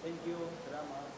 Thank you. Salamat.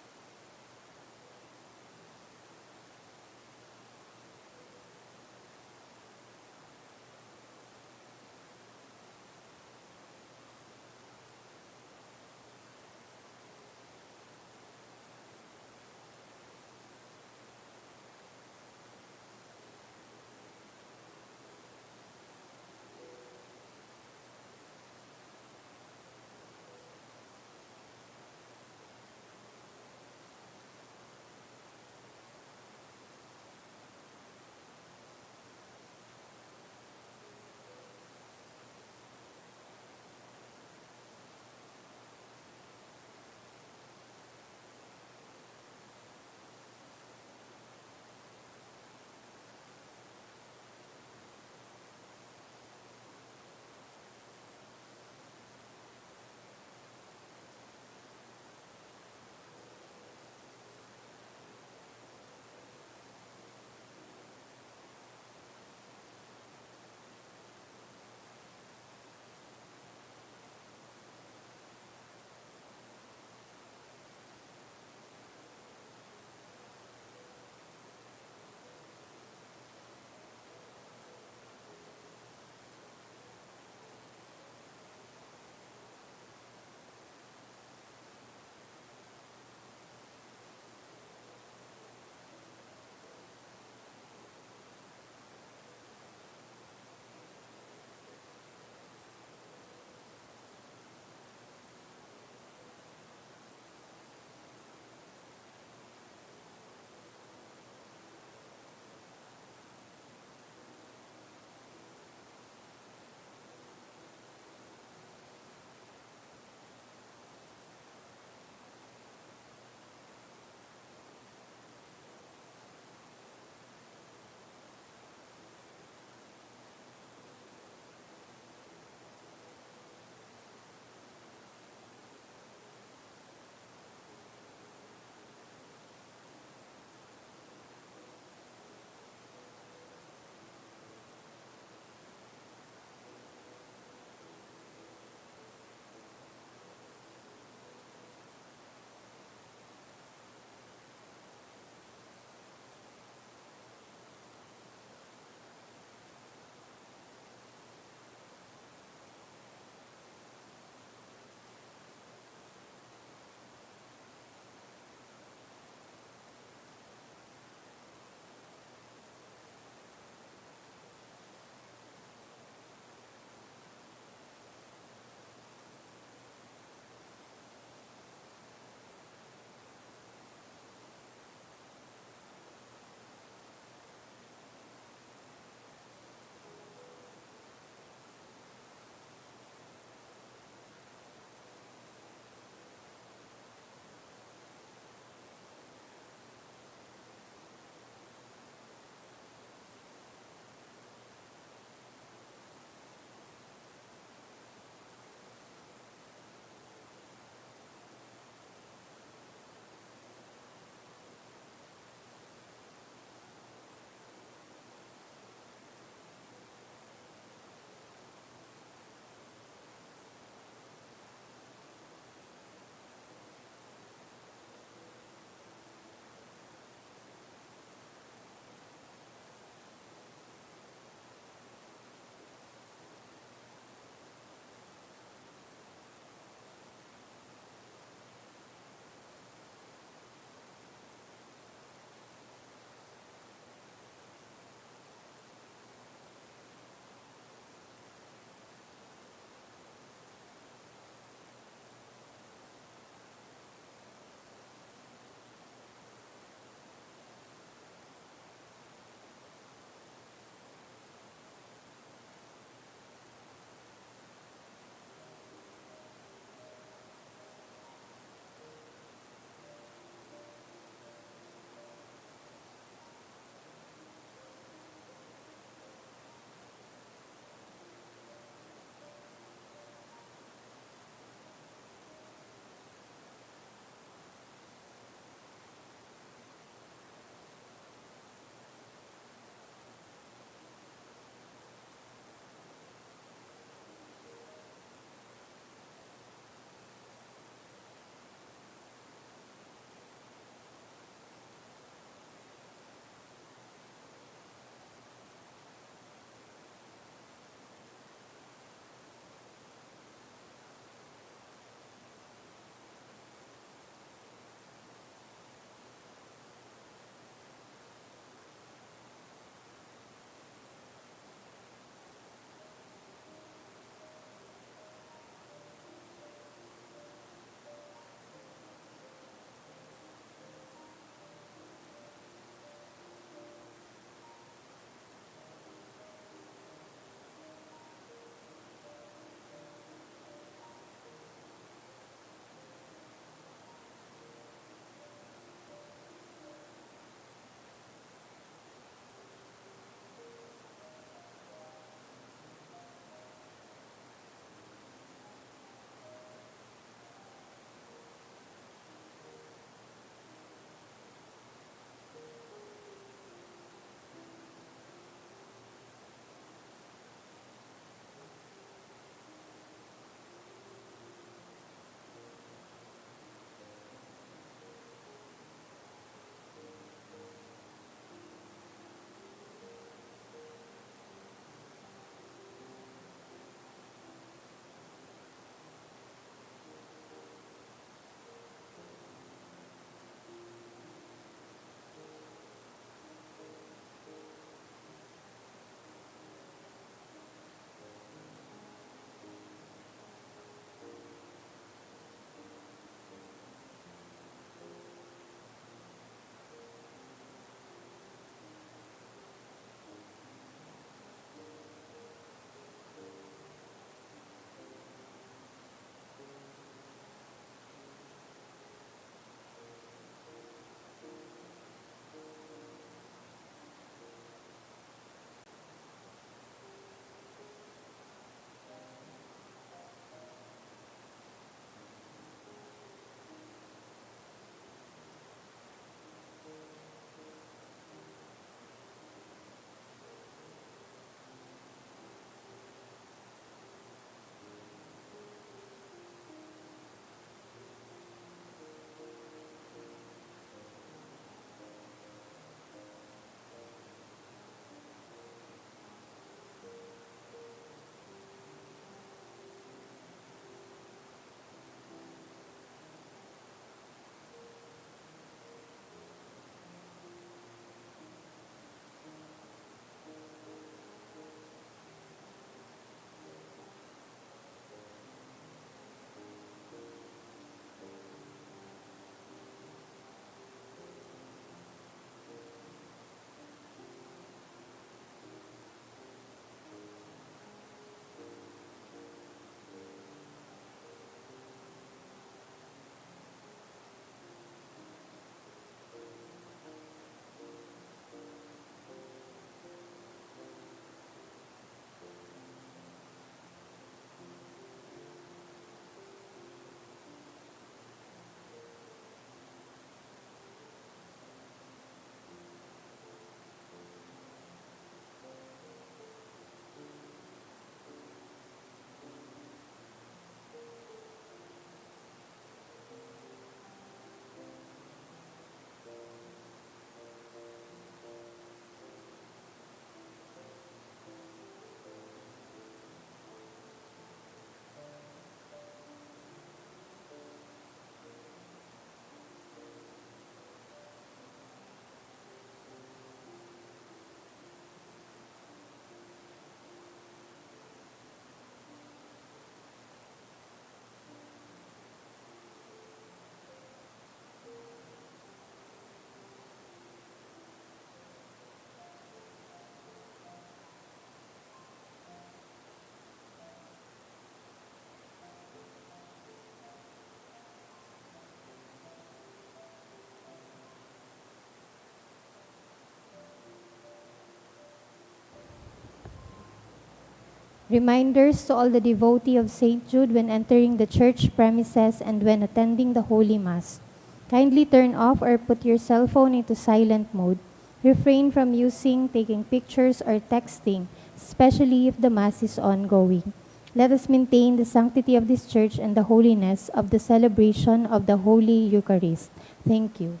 Reminders to all the devotee of St. Jude when entering the church premises and when attending the Holy Mass. Kindly turn off or put your cell phone into silent mode. Refrain from using, taking pictures, or texting, especially if the Mass is ongoing. Let us maintain the sanctity of this church and the holiness of the celebration of the Holy Eucharist. Thank you.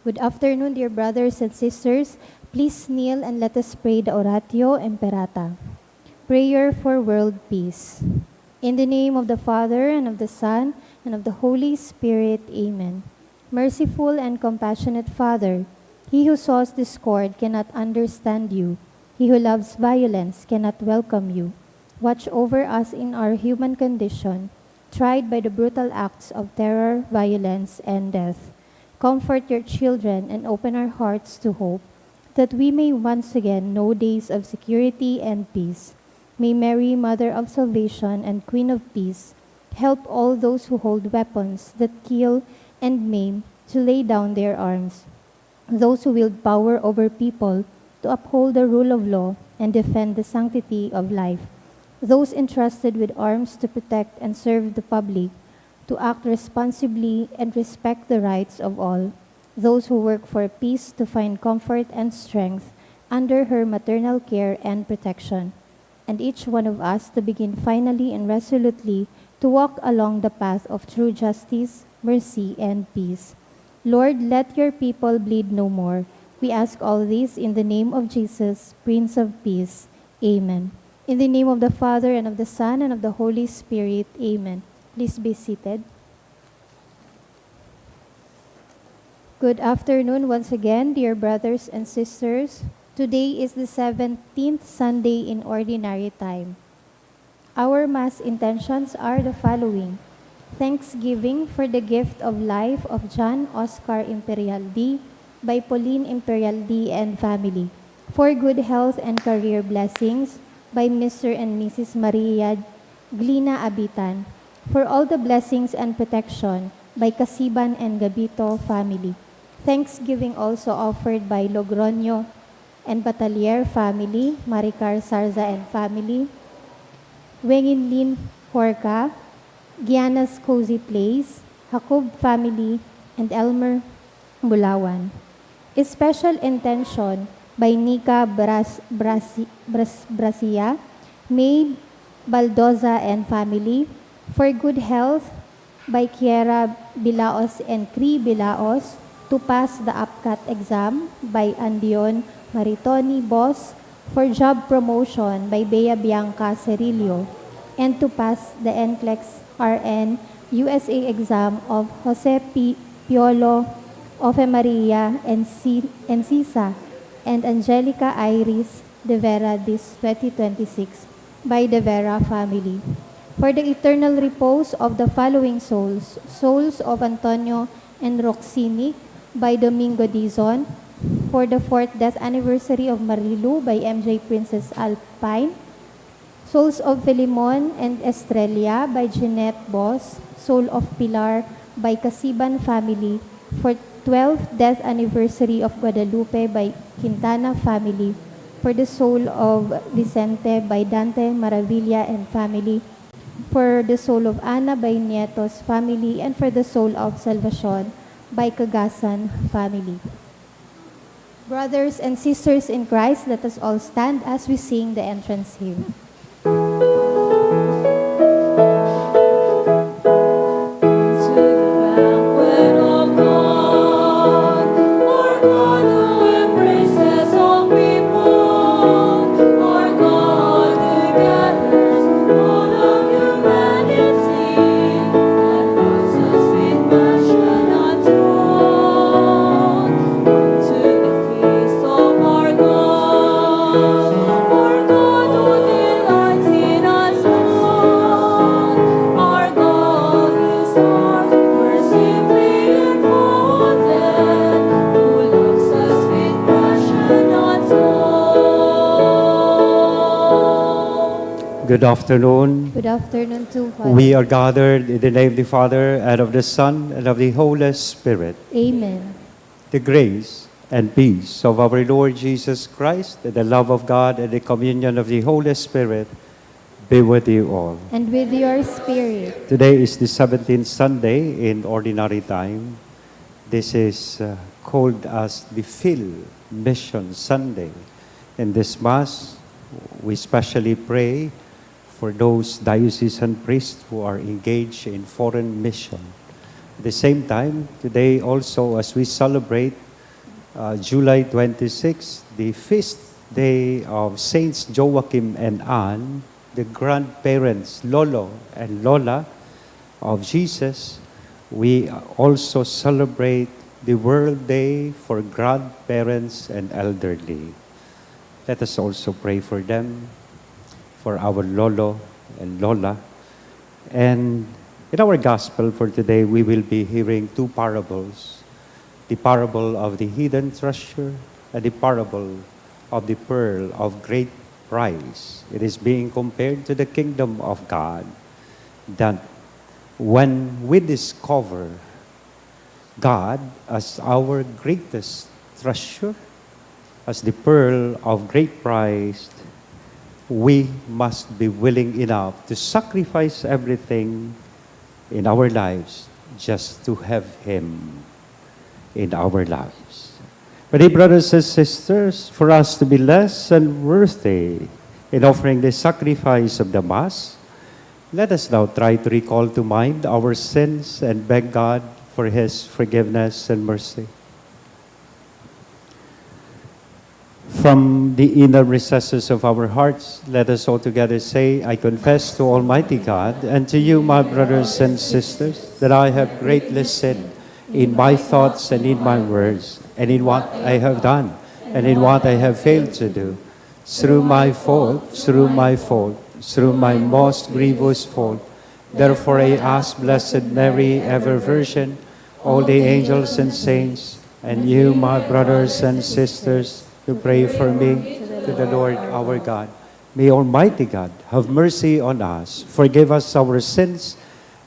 Good afternoon, dear brothers and sisters. Please kneel and let us pray the Oratio Imperata. Prayer for world peace. In the name of the Father, and of the Son, and of the Holy Spirit. Amen. Merciful and compassionate Father, he who sows discord cannot understand you. He who loves violence cannot welcome you. Watch over us in our human condition, tried by the brutal acts of terror, violence, and death. Comfort your children and open our hearts to hope, that we may once again know days of security and peace. May Mary, Mother of Salvation and Queen of Peace, help all those who hold weapons that kill and maim to lay down their arms, those who wield power over people to uphold the rule of law and defend the sanctity of life, those entrusted with arms to protect and serve the public, to act responsibly and respect the rights of all, those who work for peace to find comfort and strength under her maternal care and protection, and each one of us to begin finally and resolutely to walk along the path of true justice, mercy, and peace. Lord, let your people bleed no more. We ask all this in the name of Jesus, Prince of Peace. Amen. In the name of the Father, and of the Son, and of the Holy Spirit. Amen. Please be seated. Good afternoon once again, dear brothers and sisters. Today is the 17th Sunday in Ordinary Time. Our Mass intentions are the following: Thanksgiving for the gift of life of John Oscar Imperial D. by Pauline Imperial D. and family, for good health and career blessings by Mr. and Mrs. Maria Glina Abitan, for all the blessings and protection by Casiban and Gabito family. Thanksgiving also offered by Logroño and Batalier family, Maricar Sarza and family, Wenginlin Horca, Giana's Cozy Place, Jacob family, and Elmer Bulawan. A special intention by Nika Brasia, May Baldoza and family, for good health by Kiera Bilaos and Cri Bilaos, to pass the APCAT exam by Andion Maritoni Boss, for job promotion by Bea Bianca Cerillo, and to pass the NCLEX RN USA exam of Jose Piolo Ofe Maria Encisa and Angelica Iris De Vera this 2026 by De Vera family. For the eternal repose of the following souls: souls of Antonio and Roxini by Domingo Dizon, for the 4th death anniversary of Marilu by MJ Princess Alpine, souls of Filimon and Estrella by Jeanette Boss, soul of Pilar by Casiban family, for 12th death anniversary of Guadalupe by Quintana family, for the soul of Vicente by Dante Maravilla and family, for the soul of Ana by Nietos family, and for the soul of Salvacion by Cagasan family. Brothers and sisters in Christ, let us all stand as we sing the entrance hymn. Good afternoon. Good afternoon to Father. We are gathered in the name of the Father, and of the Son, and of the Holy Spirit. Amen. The grace and peace of our Lord Jesus Christ, and the love of God, and the communion of the Holy Spirit be with you all. And with your spirit. Today is the 17th Sunday in Ordinary Time. This is called as the Field Mission Sunday. In this Mass, we specially pray for those diocesan priests who are engaged in foreign mission. At the same time, today also, as we celebrate July 26, the feast day of Saints Joachim and Anne, the grandparents, Lolo and Lola of Jesus, we also celebrate the World Day for Grandparents and Elderly. Let us also pray for them, for our Lolo and Lola. And in our Gospel for today, we will be hearing two parables. The parable of the hidden treasure and the parable of the pearl of great price. It is being compared to the kingdom of God, that when we discover God as our greatest treasure, as the pearl of great price, we must be willing enough to sacrifice everything in our lives just to have Him in our lives. But, brothers and sisters, for us to be less and worthy in offering the sacrifice of the Mass, let us now try to recall to mind our sins and beg God for His forgiveness and mercy. From the inner recesses of our hearts, let us all together say, I confess to Almighty God and to you, my brothers and sisters, that I have greatly sinned in my thoughts and in my words, and in what I have done, and in what I have failed to do. Through my fault, through my most grievous fault. Therefore I ask Blessed Mary, ever Virgin, all the angels and saints, and you, my brothers and sisters, to pray for me to the Lord our God. May Almighty God have mercy on us, forgive us our sins,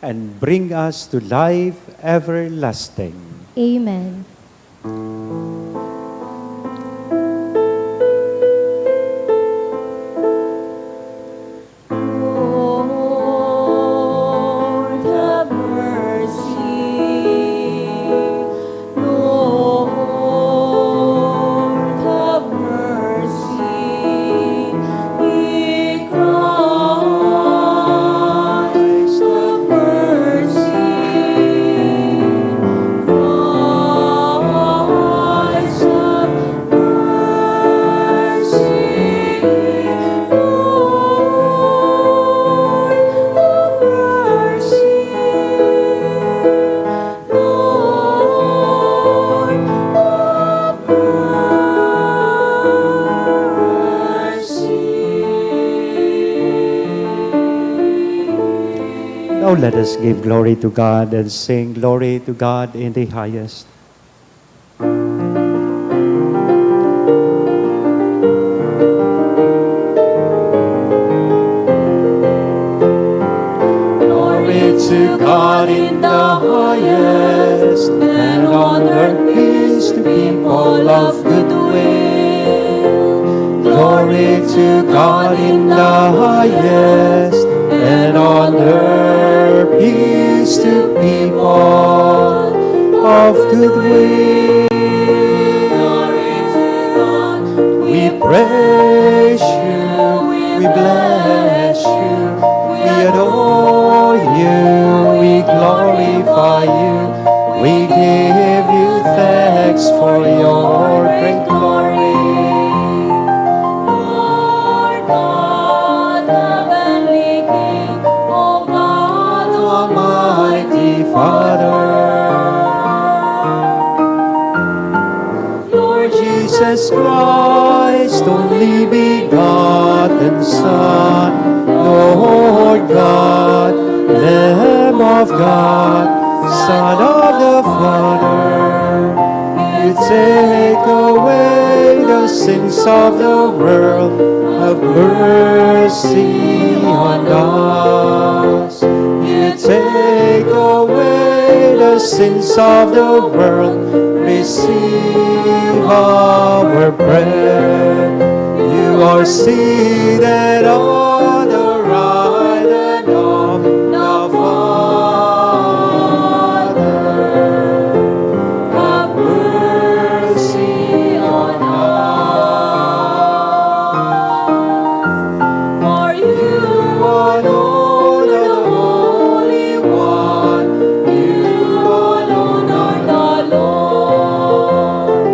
and bring us to life everlasting. Amen. Now let us give glory to God and sing glory to God in the highest. Glory to God in the highest, and on earth peace to people of good will. Glory to God in the highest, and on earth peace to people of good will. Glory to God. We praise you, we bless you, we adore you, we glorify you, we give you thanks for your great glory. Father, Lord Jesus Christ, only begotten Son, Lord God, Lamb of God, Son of the Father, you take away the sins of the world, have mercy on us. You take away the sins of the world, receive receive our prayer. You are seated on the right hand of the Father. Have mercy on us. For you alone are the Holy One. You alone are the Lord.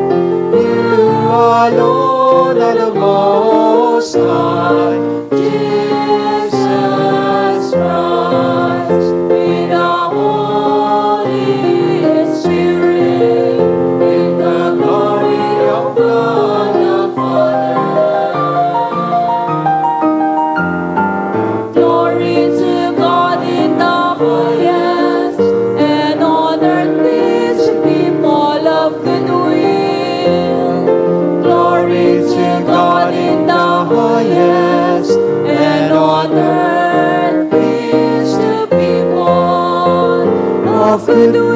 You alone are the Most High. Jesus Christ, with the Holy Spirit, in the glory of God the Father. Glory to God in the highest, and on earth peace to people of good will. Glory to God in the highest, and on earth peace to people of good will.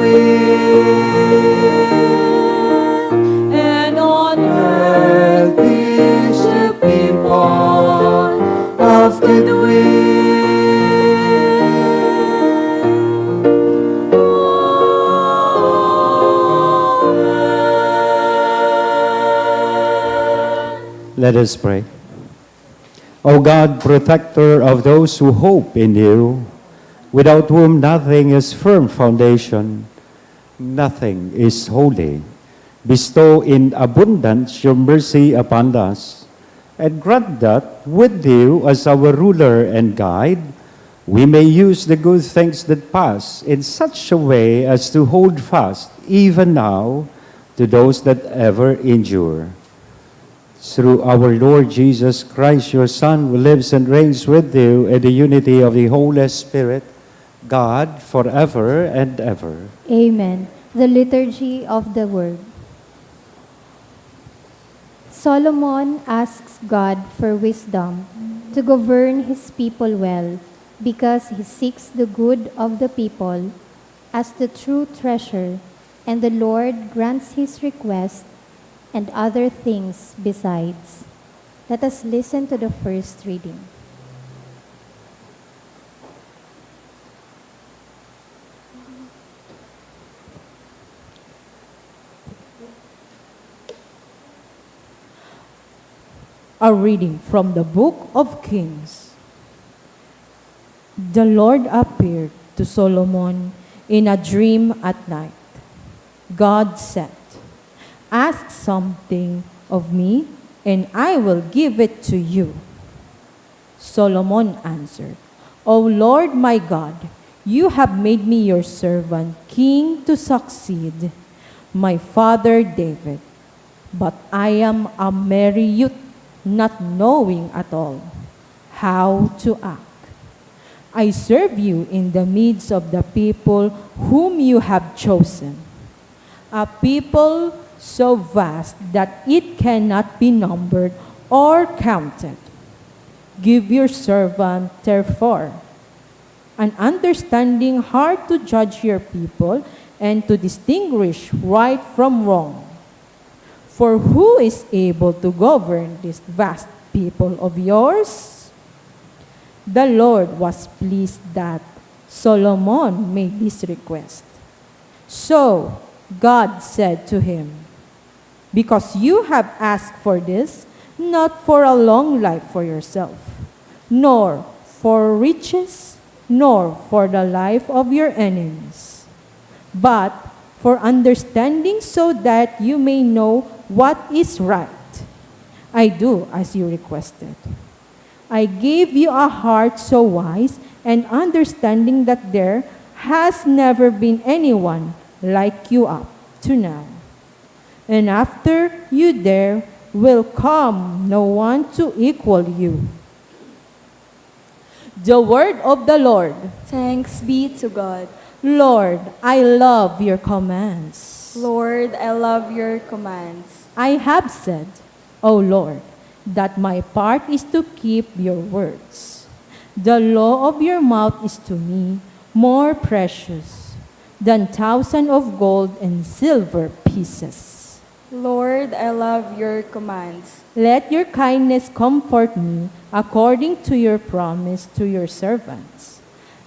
And on earth peace to people of good will. Let us pray. O God, protector of those who hope in you, without whom nothing is firm foundation, nothing is holy, bestow in abundance your mercy upon us, and grant that, with you as our ruler and guide, we may use the good things that pass in such a way as to hold fast, even now, to those that ever endure. Through our Lord Jesus Christ, your Son, who lives and reigns with you in the unity of the Holy Spirit, God, forever and ever. Amen. The Liturgy of the Word. Solomon asks God for wisdom to govern his people well, because he seeks the good of the people as the true treasure, and the Lord grants his request and other things besides. Let us listen to the first reading. A reading from the Book of Kings. The Lord appeared to Solomon in a dream at night. God said, "Ask something of me, and I will give it to you." Solomon answered, "O Lord my God, you have made me your servant king to succeed my father David. But I am a merry youth, not knowing at all how to act. I serve you in the midst of the people whom you have chosen, a people so vast that it cannot be numbered or counted. Give your servant, therefore, an understanding heart to judge your people and to distinguish right from wrong. For who is able to govern this vast people of yours?" The Lord was pleased that Solomon made this request. So God said to him, "Because you have asked for this, not for a long life for yourself, nor for riches, nor for the life of your enemies, but for understanding, so that you may know what is right, I do as you requested. I gave you a heart so wise and understanding that there has never been anyone like you up to now. And after you there will come no one to equal you." The word of the Lord. Thanks be to God. Lord, I love your commands. Lord, I love your commands. I have said, O Lord, that my part is to keep your words. The law of your mouth is to me more precious than thousands of gold and silver pieces. Lord, I love your commands. Let your kindness comfort me according to your promise to your servants.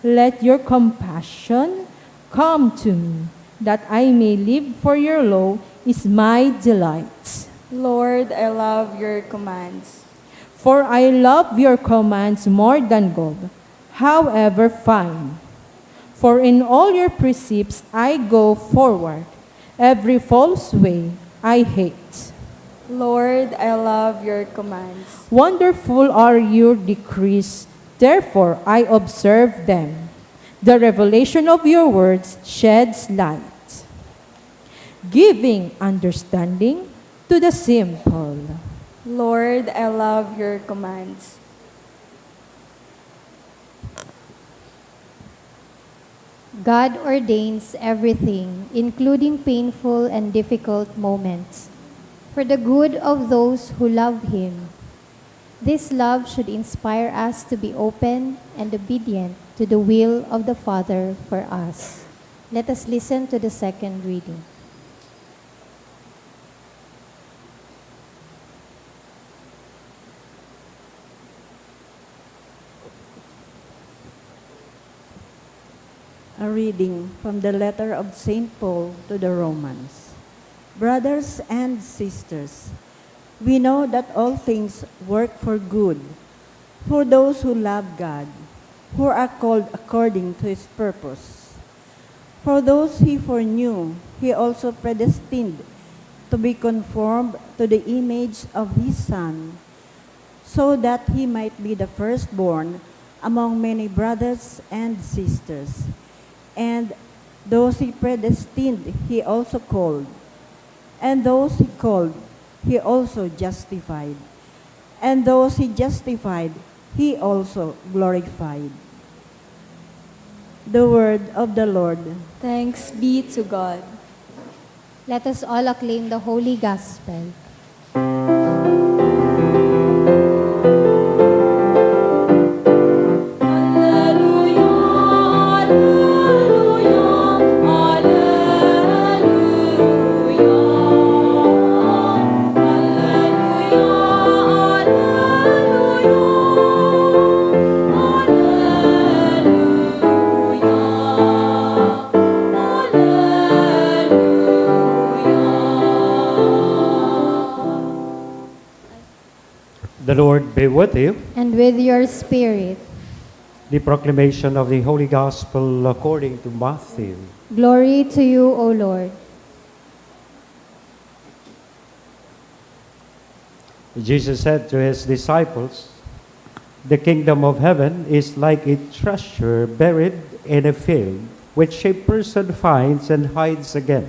Let your compassion come to me, that I may live, for your law is my delight. Lord, I love your commands. For I love your commands more than gold, however fine. For in all your precepts I go forward. Every false way I hate. Lord, I love your commands. Wonderful are your decrees, therefore I observe them. The revelation of your words sheds light, giving understanding to the simple. Lord, I love your commands. God ordains everything, including painful and difficult moments, for the good of those who love Him. This love should inspire us to be open and obedient to the will of the Father for us. Let us listen to the second reading. A reading from the letter of St. Paul to the Romans. Brothers and sisters, we know that all things work for good for those who love God, who are called according to His purpose. For those He foreknew, He also predestined to be conformed to the image of His Son, so that He might be the firstborn among many brothers and sisters. And those He predestined, He also called. And those He called, He also justified. And those He justified, He also glorified. The word of the Lord. Thanks be to God. Let us all acclaim the Holy Gospel. The Lord be with you. And with your spirit, The proclamation of the Holy Gospel according to Matthew. glory to you, O Lord. Jesus said to His disciples, "The kingdom of heaven is like a treasure buried in a field, which a person finds and hides again.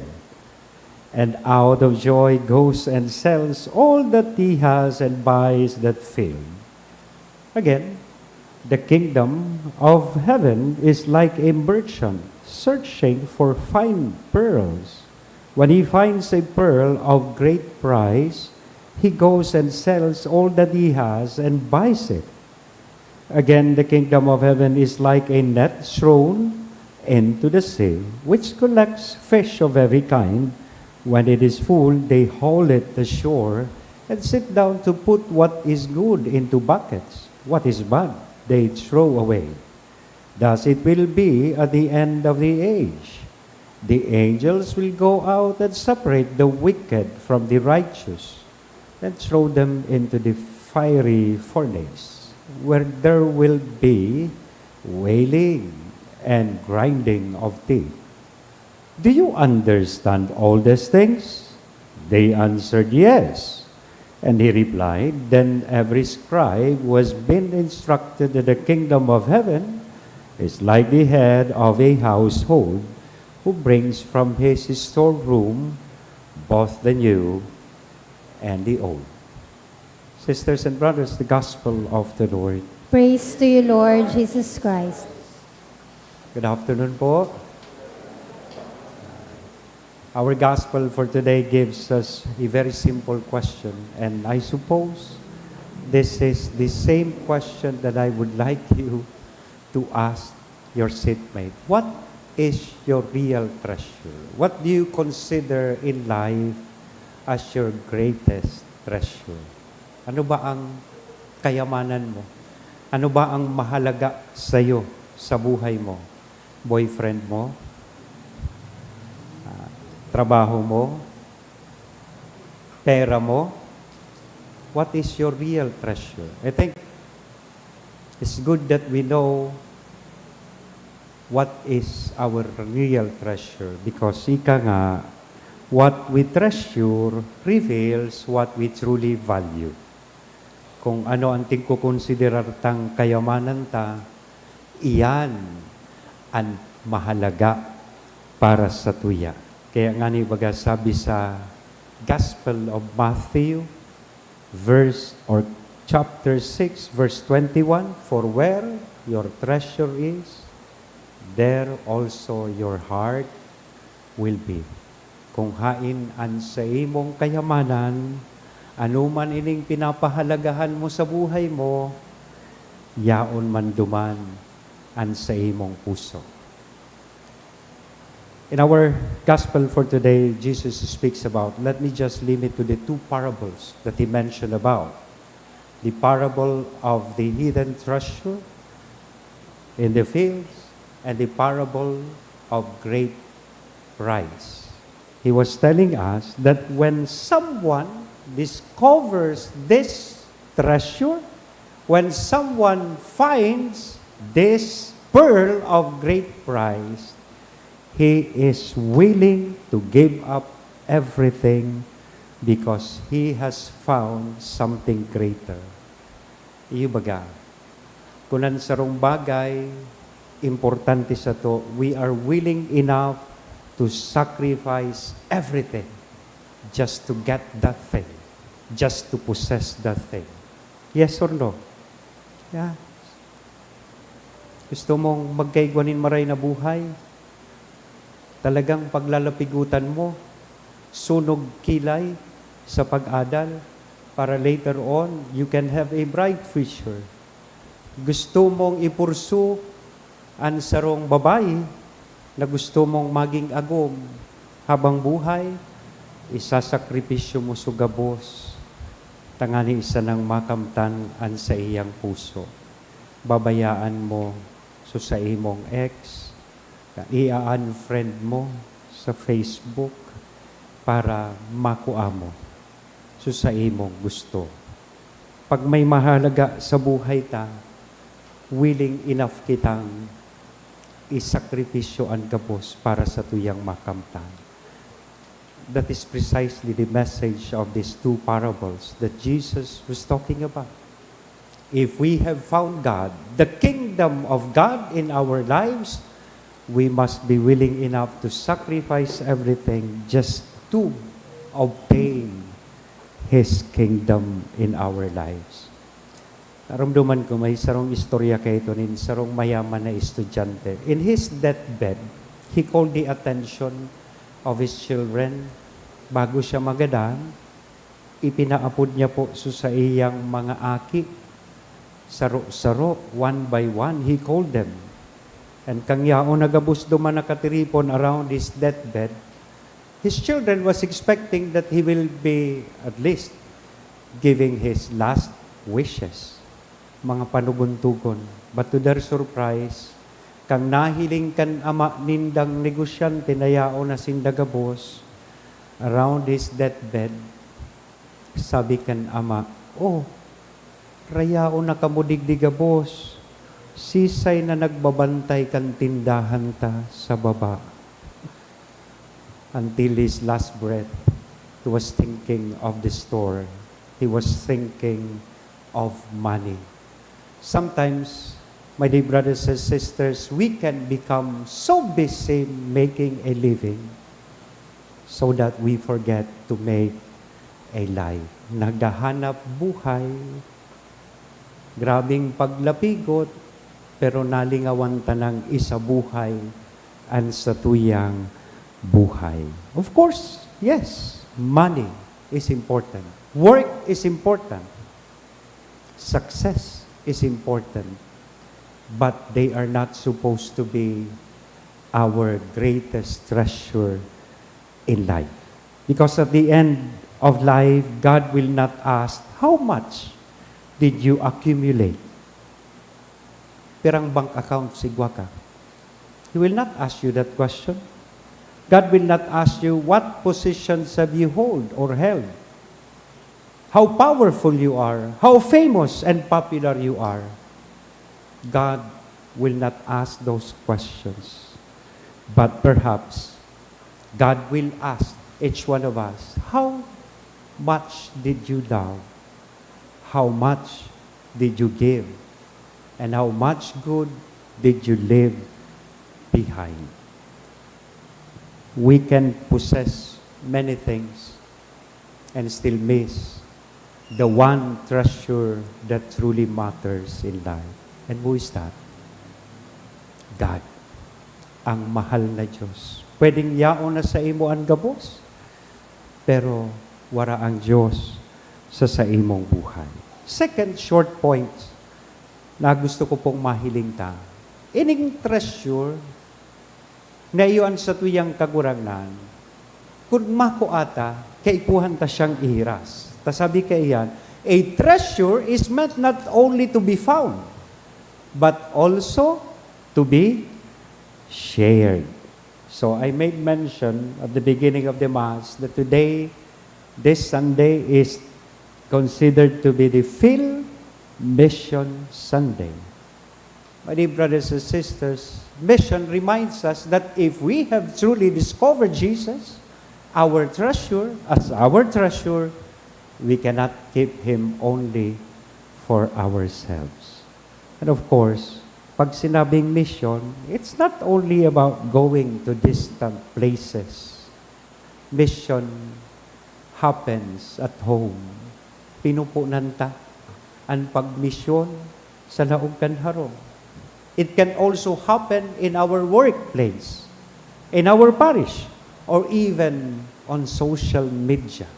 And out of joy goes and sells all that he has and buys that field." Again, the kingdom of heaven is like a merchant searching for fine pearls. When he finds a pearl of great price, he goes and sells all that he has and buys it. Again, the kingdom of heaven is like a net thrown into the sea, which collects fish of every kind. When it is full, they haul it ashore and sit down to put what is good into buckets. What is bad, they throw away. Thus it will be at the end of the age. The angels will go out and separate the wicked from the righteous and throw them into the fiery furnace, where there will be wailing and grinding of teeth. "Do you understand all these things?" They answered, "Yes." And He replied, "Then every scribe who has been instructed that the kingdom of heaven is like the head of a household, who brings from his storeroom both the new and the old." Sisters and brothers, the gospel of the Lord. Praise to you, Lord Jesus Christ. Good afternoon po. Our gospel for today gives us a very simple question, and I suppose this is the same question that I would like you to ask your seatmate. What is your real treasure? What do you consider in life as your greatest treasure? Ano ba ang kayamanan mo? Ano ba ang mahalaga sa iyo sa buhay mo? Boyfriend mo? Trabaho mo? Pera mo? What is your real treasure? I think it's good that we know what is our real treasure because ika nga, what we treasure reveals what we truly value. Kung ano ang tingkukonsiderar tang kayamanan ta, iyan ang mahalaga para sa tuya. Kaya nga ni baga sabi sa Gospel of Matthew, chapter 6, verse 21, for where your treasure is, there also your heart will be. Kung hain an sa imong kayamanan, anuman ining pinapahalagahan mo sa buhay mo, yaon man duman an sa imong puso. In our gospel for today, Jesus speaks about, let me just limit to the two parables that he mentioned about. The parable of the hidden treasure in the fields and the parable of great price. He was telling us that when someone discovers this treasure, when someone finds this pearl of great price, he is willing to give up everything because he has found something greater. Iyo baga, kunan sarong bagay, importante sa to, we are willing enough to sacrifice everything just to get that thing, just to possess that thing. Yes or no? Yeah. Gusto mong magkaigwanin maray na buhay? Talagang paglalapigutan mo, sunog kilay sa pag-adal para later on, you can have a bright future. Gusto mong ipursu ang sarong babae na gusto mong maging agom habang buhay, isasakripisyo mo sugabos, tangani isa ng makamtan an sa iyang puso. Babayaan mo sa imong ex, i-unfriend mo sa Facebook para makuha mo sa imong gusto. Pag may mahalaga sa buhay ta, willing enough kitang isakripisyo ang gabos para sa tuyang makamtan. That is precisely the message of these two parables that Jesus was talking about. If we have found God, the kingdom of God in our lives, we must be willing enough to sacrifice everything just to obtain His kingdom in our lives. Naramdaman ko may sarong istorya kay ito nin sarong mayaman na estudyante. In his deathbed, he called the attention of his children. Bago siya magadan, ipinaapod niya po sa iyang mga aki. Saro-saro, one by one, he called them. And kang yao nagabus duman nakatiripon around his deathbed, his children was expecting that he will be at least giving his last wishes, mga panuguntugon. But to their surprise, kang nahiling kan ama nindang negosyante na yao na sindagabos, around his deathbed, sabi kan ama, oh, rayao na kamudigdigabos, sisay na nagbabantay kan tindahan ta sa baba. Until his last breath, he was thinking of the store. He was thinking of money. Sometimes, my dear brothers and sisters, we can become so busy making a living so that we forget to make a life. Naghahanap buhay, grabing paglapigot, pero nalingawan tanang isa buhay ang sa tuyang buhay. Of course, yes, money is important. Work is important. Success is important. But they are not supposed to be our greatest treasure in life. Because at the end of life, God will not ask, how much did you accumulate? Pirang bank account sigwa ka? He will not ask you that question. God will not ask you, what positions have you hold or held? How powerful you are, how famous and popular you are. God will not ask those questions. But perhaps, God will ask each one of us, how much did you love? How much did you give? And how much good did you leave behind? We can possess many things and still miss the one treasure that truly matters in life. And who is that? God. Ang mahal na Diyos. Pwedeng yaon na sa imo ang gabos, pero wara ang Diyos sa imong buhay. Second short point na gusto ko pong mahiling ta. Ining treasure na iyon sa tuyang kagurangnan, kung mako ata, kaipuhan ta siyang ihiras. Ta sabi kaiyan, a treasure is meant not only to be found, but also to be shared. So I made mention at the beginning of the Mass that today, this Sunday is considered to be the Field Mission Sunday. My dear brothers and sisters, mission reminds us that if we have truly discovered Jesus, our treasure, as our treasure, we cannot keep Him only for ourselves. And of course, pag sinabing mission, it's not only about going to distant places. Mission happens at home. Pinupunan ta ang pagmisyon sa laog kanharong. It can also happen in our workplace, in our parish, or even on social media.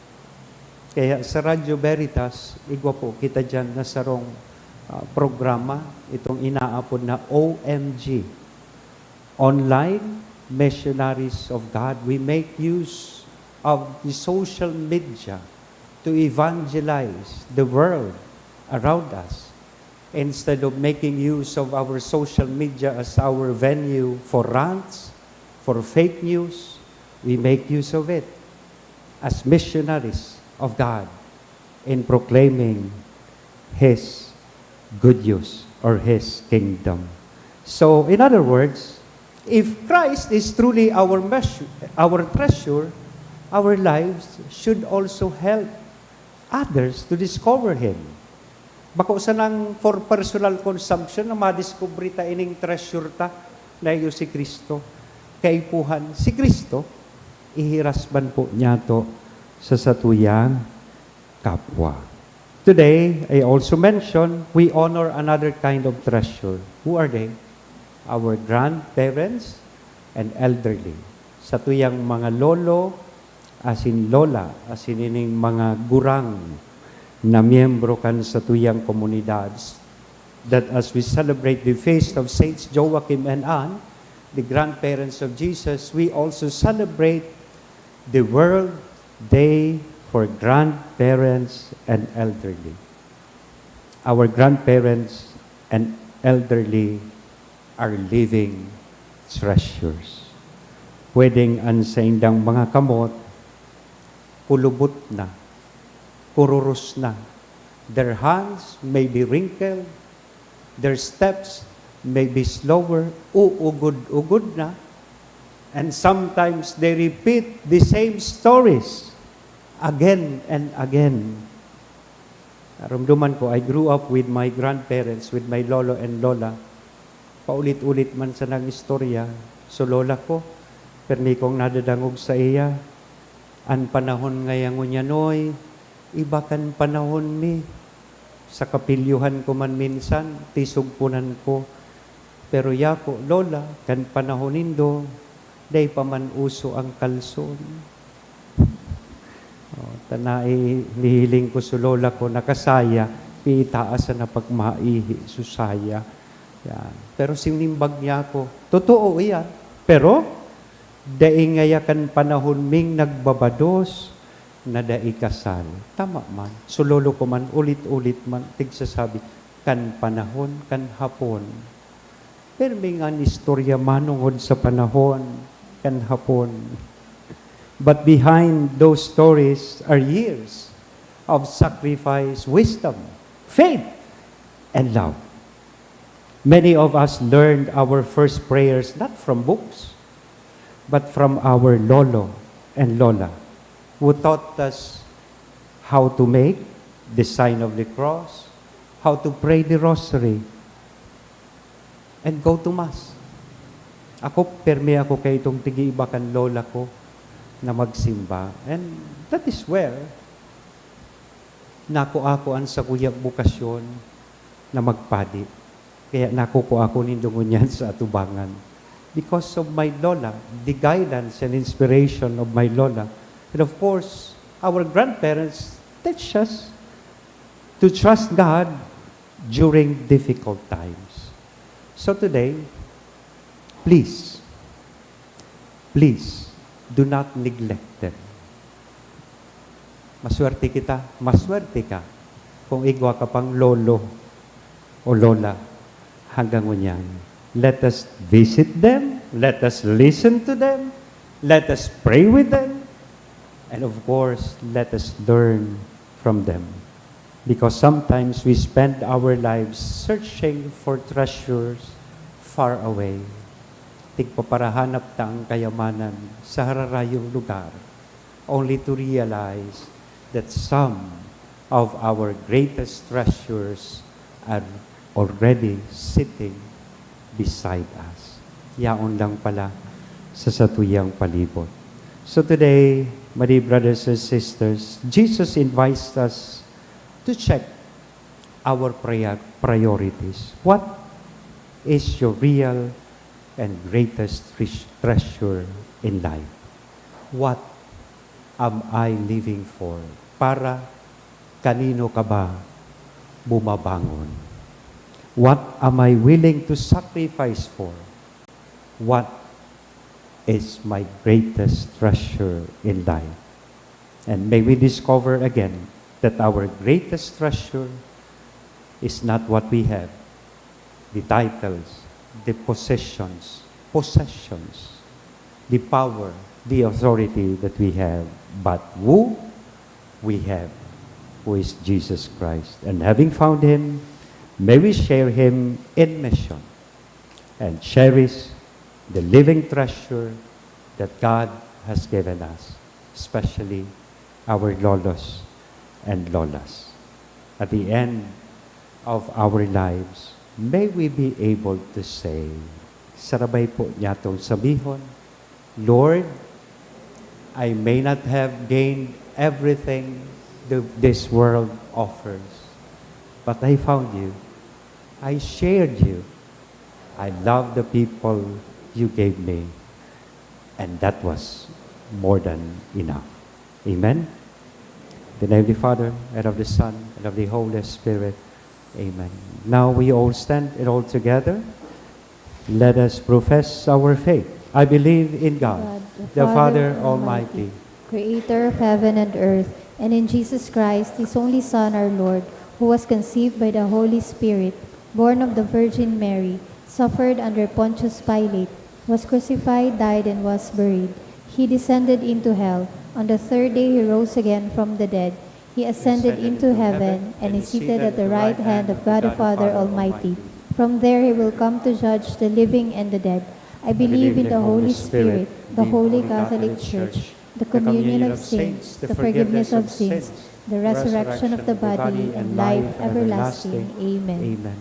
Kaya sa Radyo Veritas, igwa po kita dyan na sarong programa, itong inaapod na OMG, Online Missionaries of God. We make use of the social media to evangelize the world around us. Instead of making use of our social media as our venue for rants, for fake news, we make use of it as missionaries of God in proclaiming His good news or His kingdom. So, in other words, if Christ is truly our treasure, our lives should also help others to discover Him. Bako sa nang for personal consumption na madiscover ta ining treasure ta na iyo si Kristo. Kaipuhan si Kristo, ihirasban po niya to sa satuyang kapwa. Today, I also mention, we honor another kind of treasure. Who are they? Our grandparents and elderly. Sa tuyang mga lolo, asin lola, asin ining mga gurang na miyembro kan sa tuyang komunidad, that as we celebrate the feast of Saints Joachim and Anne, the grandparents of Jesus, we also celebrate the World Day for Grandparents and Elderly. Our grandparents and elderly are living treasures. Pwedeng ang sa indang mga kamot, kulubot na, pururos na. Their hands may be wrinkled, their steps may be slower, uugod-ugod na, and sometimes they repeat the same stories again and again. Naramdaman ko, I grew up with my grandparents, with my lolo and lola. Paulit-ulit man sa nang istorya. So lola ko, permi kong nadadangog sa iya, ang panahon ngayang unyanoy, iba kan panahon mi. Sa kapilyuhan ko man minsan, tisugpunan ko. Pero yako, lola, kan panahon nindo, day pa man uso ang kalson. Tanay, nihiling ko sa lola ko, nakasaya, piitaas na pagmaihi, susaya. Yan. Pero sinimbag niya ko, totoo yan. Pero, daing ngayakan panahon ming nagbabados, na daikasal. Tama man. So lolo ko man, ulit-ulit man, tigsasabi, kan panahon, kan hapon. Pero may nga istorya manungod sa panahon, kan hapon. But behind those stories are years of sacrifice, wisdom, faith, and love. Many of us learned our first prayers not from books, but from our lolo and lola, who taught us how to make the sign of the cross, how to pray the rosary, and go to Mass. Ako, permi ako kay itong tigi-iba kan lola ko na magsimba. And that is where nakuakuan sa kuyang bukasyon na magpadi. Kaya nakukuha ko nindungon yan sa atubangan. Because of my lola, the guidance and inspiration of my lola. And of course, our grandparents teach us to trust God during difficult times. So today, please do not neglect them. Maswerte kita, maswerte ka kung igwa ka pang lolo o lola hanggang unyan. Let us visit them, let us listen to them, let us pray with them, and of course, let us learn from them. Because sometimes we spend our lives searching for treasures far away. Tigpaparahanap ta ang kayamanan sa hararayong lugar, only to realize that some of our greatest treasures are already sitting beside us. Yaon lang pala sa satuyang palibot. So today, my dear brothers and sisters, Jesus invites us to check our priorities. What is your real and greatest treasure in life? What am I living for? Para kanino ka ba bumabangon? What am I willing to sacrifice for? What is my greatest treasure in life? And may we discover again that our greatest treasure is not what we have, the titles, the possessions, the power, the authority that we have, but who we have, who is Jesus Christ. And having found Him, may we share Him in mission and cherish the living treasure that God has given us, especially our lolos and lolas. At the end of our lives, may we be able to say, sarabay po niya itong sabihon, Lord, I may not have gained everything this world offers, but I found you. I shared you. I love the people you gave me. And that was more than enough. Amen? In the name of the Father, and of the Son, and of the Holy Spirit. Amen. Now we all stand and all together. Let us profess our faith. I believe in God, the Father Almighty, Creator of heaven and earth, and in Jesus Christ, His only Son, our Lord, who was conceived by the Holy Spirit, born of the Virgin Mary, suffered under Pontius Pilate, was crucified, died, and was buried. He descended into hell. On the third day He rose again from the dead. He ascended into heaven and is seated at the right hand of God the Father Almighty. From there He will come to judge the living and the dead. I believe in the Holy Spirit, the Holy Catholic Church, the communion of saints, the forgiveness of sins, the resurrection of the body, and life everlasting. Amen. Amen.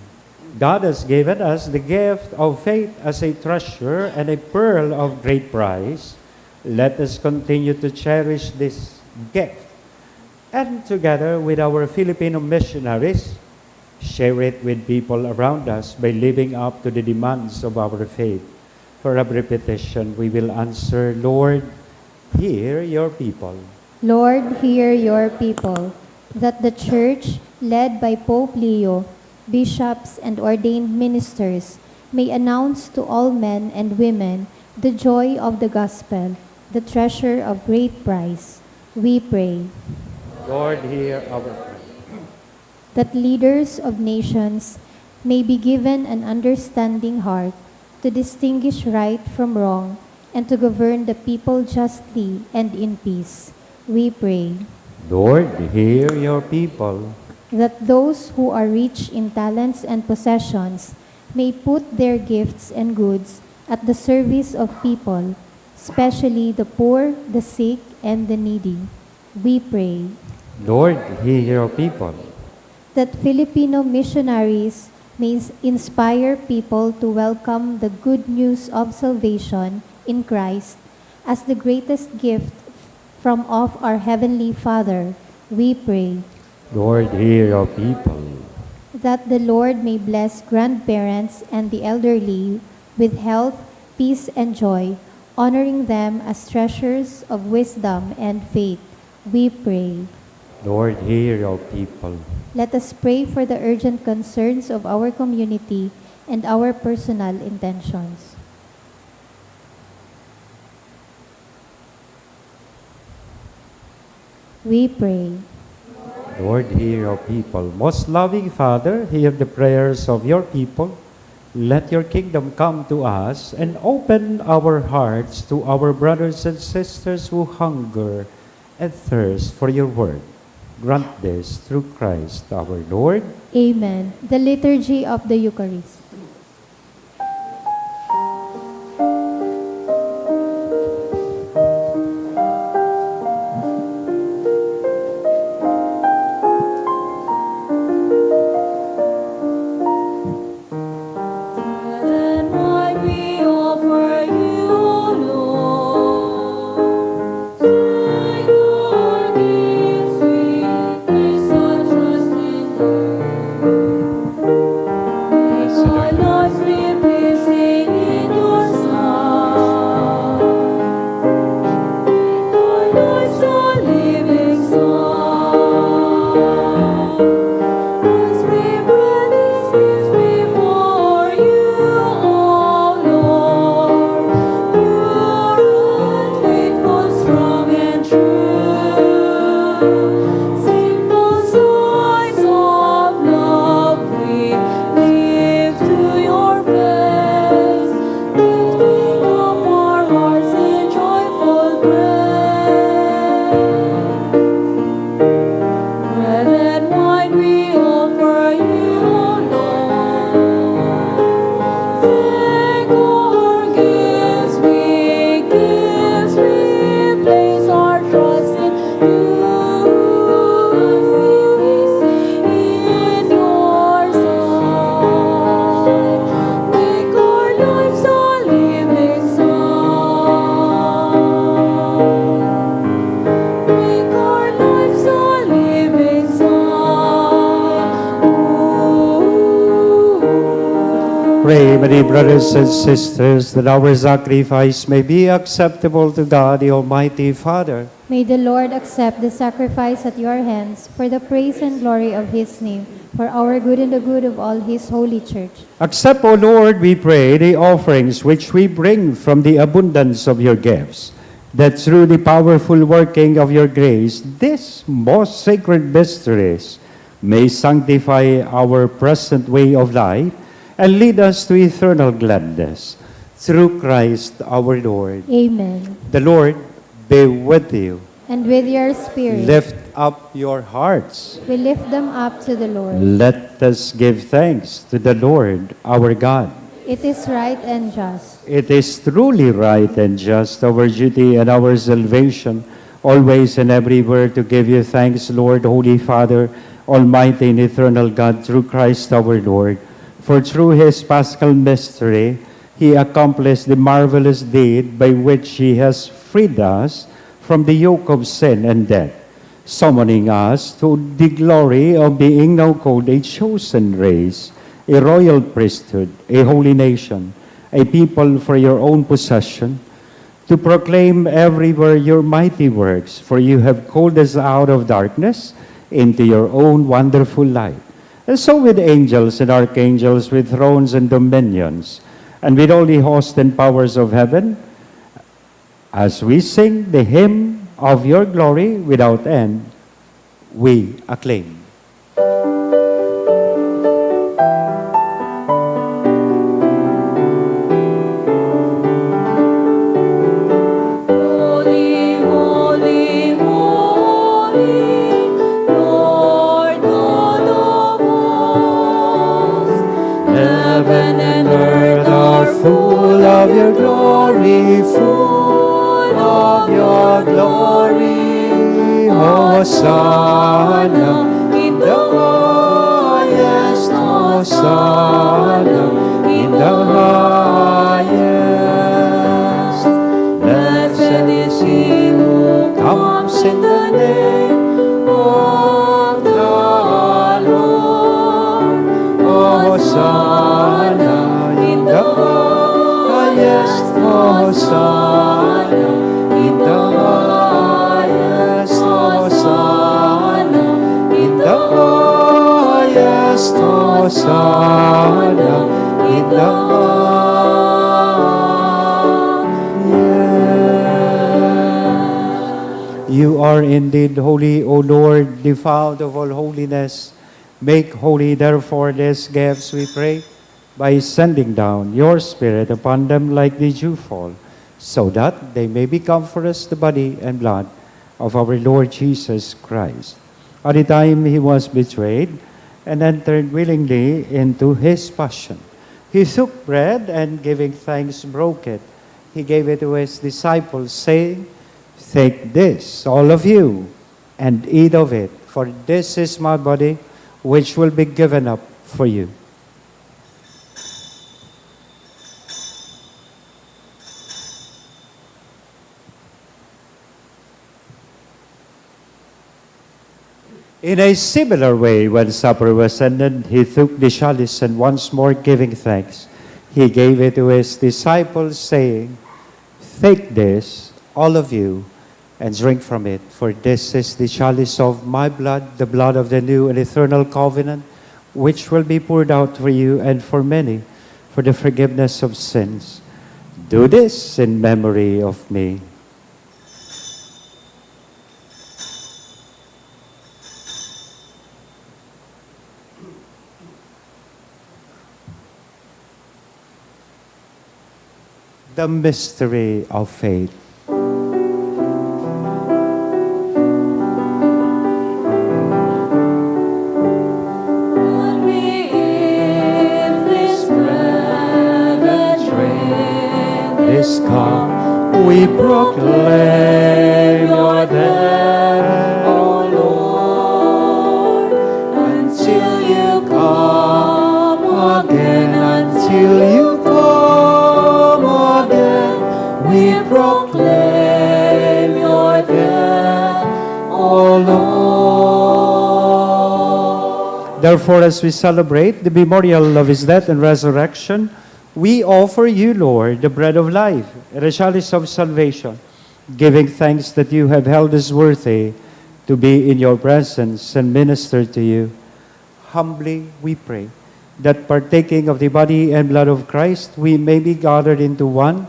God has given us the gift of faith as a treasure and a pearl of great price. Let us continue to cherish this gift, and together with our Filipino missionaries, share it with people around us by living up to the demands of our faith. For a repetition, we will answer, Lord, hear your people. Lord, hear your people, that the Church, led by Pope Leo, bishops and ordained ministers, may announce to all men and women the joy of the gospel, the treasure of great price. We pray Lord, hear our prayer. that leaders of nations may be given an understanding heart to distinguish right from wrong and to govern the people justly and in peace. We pray Lord, hear your people. that those who are rich in talents and possessions may put their gifts and goods at the service of people, especially the poor, the sick, and the needy. We pray Lord, hear your people. that Filipino missionaries may inspire people to welcome the good news of salvation in Christ as the greatest gift from of our Heavenly Father. We pray Lord, hear your people. that the Lord may bless grandparents and the elderly with health, peace, and joy, honoring them as treasures of wisdom and faith. We pray. Lord, hear your people. Let us pray for the urgent concerns of our community and our personal intentions. We pray. Lord, hear your people. Most loving Father, hear the prayers of your people. Let your kingdom come to us and open our hearts to our brothers and sisters who hunger and thirst for your word. Grant this through Christ our Lord. Amen. The Liturgy of the Eucharist. Then why we offer you, Lord. Say, Lord, give sweet, place our trust in you. Make our lives be pleasing in your sight. Make our lives a living sign. As we bring these gifts before you, O Lord, pure and faithful, strong and true. Simple signs of love we give to your face, lifting up our hearts in joyful praise. Bread and wine we offer you, Lord. Take our gifts, we place our trust in you. In your sight, make our lives a living sign. Make our lives a living sign. Ooh. Pray, my dear brothers and sisters, that our sacrifice may be acceptable to God, the Almighty Father. May the Lord accept the sacrifice at your hands for the praise and glory of his name, for our good and the good of all his holy church. Accept, O Lord, we pray, the offerings which we bring from the abundance of your gifts, that through the powerful working of your grace, these most sacred mysteries may sanctify our present way of life and lead us to eternal gladness. Through Christ our Lord. Amen. The Lord be with you. And with your spirit, Lift up your hearts. we lift them up to the Lord. Let us give thanks to the Lord our God. It is right and just. It is truly right and just, our duty and our salvation, always and everywhere to give you thanks, Lord, Holy Father, Almighty and eternal God, through Christ our Lord. For through his paschal mystery, he accomplished the marvelous deed by which he has freed us from the yoke of sin and death, summoning us to the glory of being now called a chosen race, a royal priesthood, a holy nation, a people for your own possession, to proclaim everywhere your mighty works, for you have called us out of darkness into your own wonderful light. And so with angels and archangels, with thrones and dominions, and with all the hosts and powers of heaven, as we sing the hymn of your glory without end, we acclaim. Holy, holy, holy, Lord God of hosts. Heaven and earth are full of your glory, full of your glory. Hosanna in the highest, Hosanna in the highest. Blessed is he who comes in the name of the Lord. Hosanna in the highest, Hosanna in the highest, Hosanna in the highest, Hosanna in the highest. You are indeed holy, O Lord, the fount of all holiness. Make holy, therefore, these gifts, we pray, by sending down your Spirit upon them like the dewfall, so that they may become for us the body and blood of our Lord Jesus Christ. At the time he was betrayed and entered willingly into his passion, he took bread and giving thanks broke it. He gave it to his disciples, saying, "Take this, all of you, and eat of it, for this is my body, which will be given up for you." In a similar way, when supper was ended, he took the chalice and once more giving thanks, he gave it to his disciples, saying, "Take this, all of you, and drink from it, for this is the chalice of my blood, the blood of the new and eternal covenant, which will be poured out for you and for many for the forgiveness of sins. Do this in memory of me." The mystery of faith. When we eat this bread and drink This cup we proclaim your death, O Lord, until you come again, until you come again. We proclaim your death, O Lord. Therefore, as we celebrate the memorial of his death and resurrection, we offer you, Lord, the bread of life and the chalice of salvation, giving thanks that you have held us worthy to be in your presence and minister to you. Humbly we pray that partaking of the body and blood of Christ, we may be gathered into one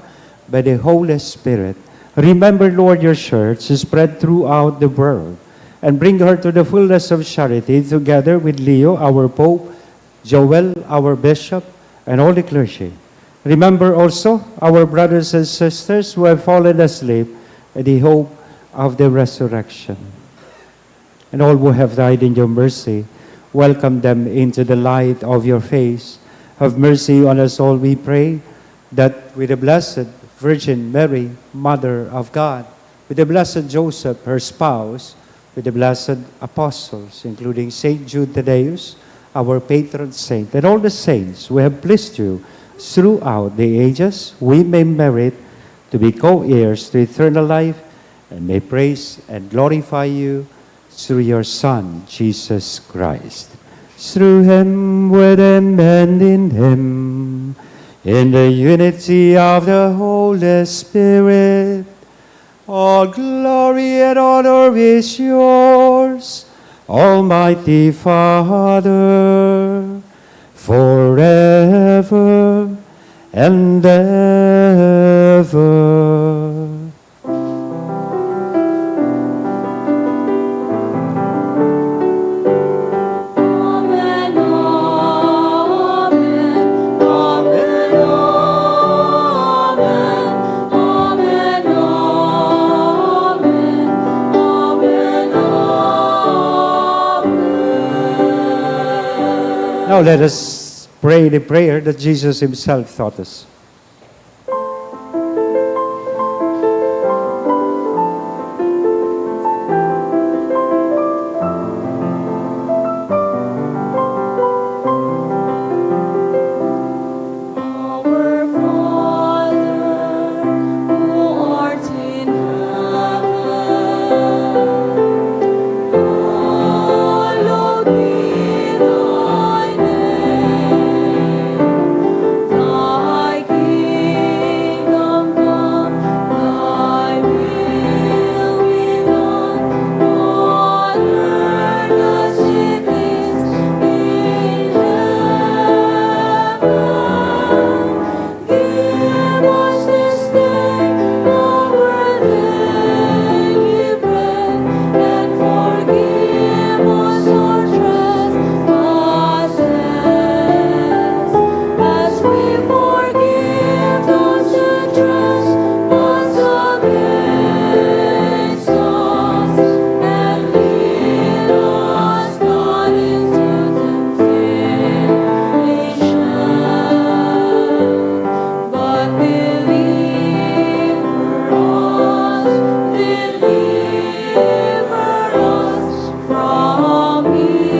by the Holy Spirit. Remember, Lord, your church is spread throughout the world, and bring her to the fullness of charity, together with Leo, our Pope, Joel, our Bishop, and all the clergy. Remember also our brothers and sisters who have fallen asleep in the hope of the resurrection. And all who have died in your mercy, welcome them into the light of your face. Have mercy on us all, we pray, that with the Blessed Virgin Mary, Mother of God, with the Blessed Joseph, her spouse, with the blessed apostles, including Saint Jude Thaddeus, our patron saint, and all the saints who have pleased you throughout the ages, we may merit to be co-heirs to eternal life, and may praise and glorify you through your Son, Jesus Christ. Through him, with him, and in him, in the unity of the Holy Spirit, all glory and honor is yours, Almighty Father, forever and ever. Now let us pray the prayer that Jesus himself taught us. Our Father, who art in heaven, hallowed be thy name. Thy kingdom come, thy will be done, on earth as it is in heaven. Give us this day our daily bread, and forgive us our trespasses, as we forgive those who trespass against us. And lead us not into temptation, but deliver us from evil.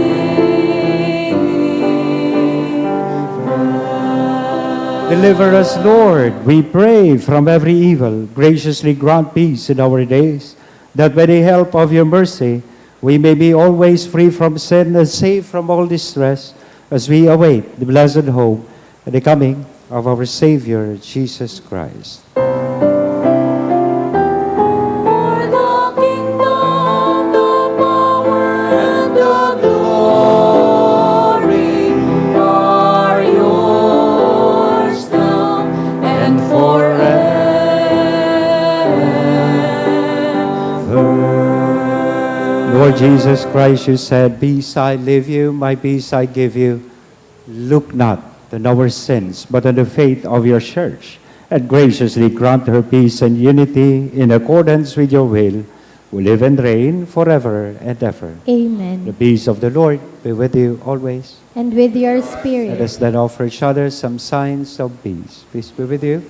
Deliver us, Lord, we pray, from every evil. Graciously grant peace in our days, that by the help of your mercy, we may be always free from sin and safe from all distress, as we await the blessed hope and the coming of our Savior, Jesus Christ. For the kingdom, the power, and the glory are yours now and forever. Lord Jesus Christ, you said, peace I leave you, my peace I give you. Look not on our sins, but on the faith of your church, and graciously grant her peace and unity in accordance with your will, who live and reign forever and ever. The Amen. peace of the Lord be with you always. And with your Let spirit. us then offer each other some signs of peace. Peace be with you.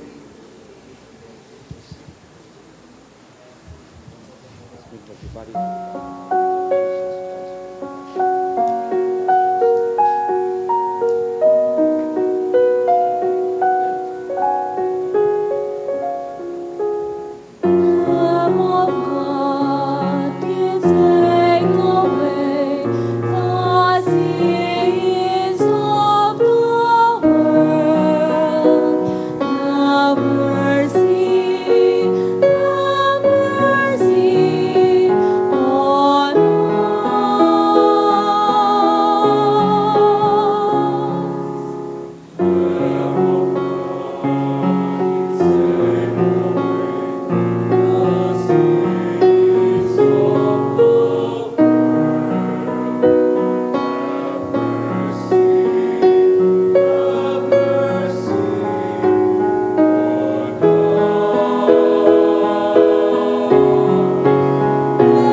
Lamb of God, you take away the sins of the world. Have mercy on us.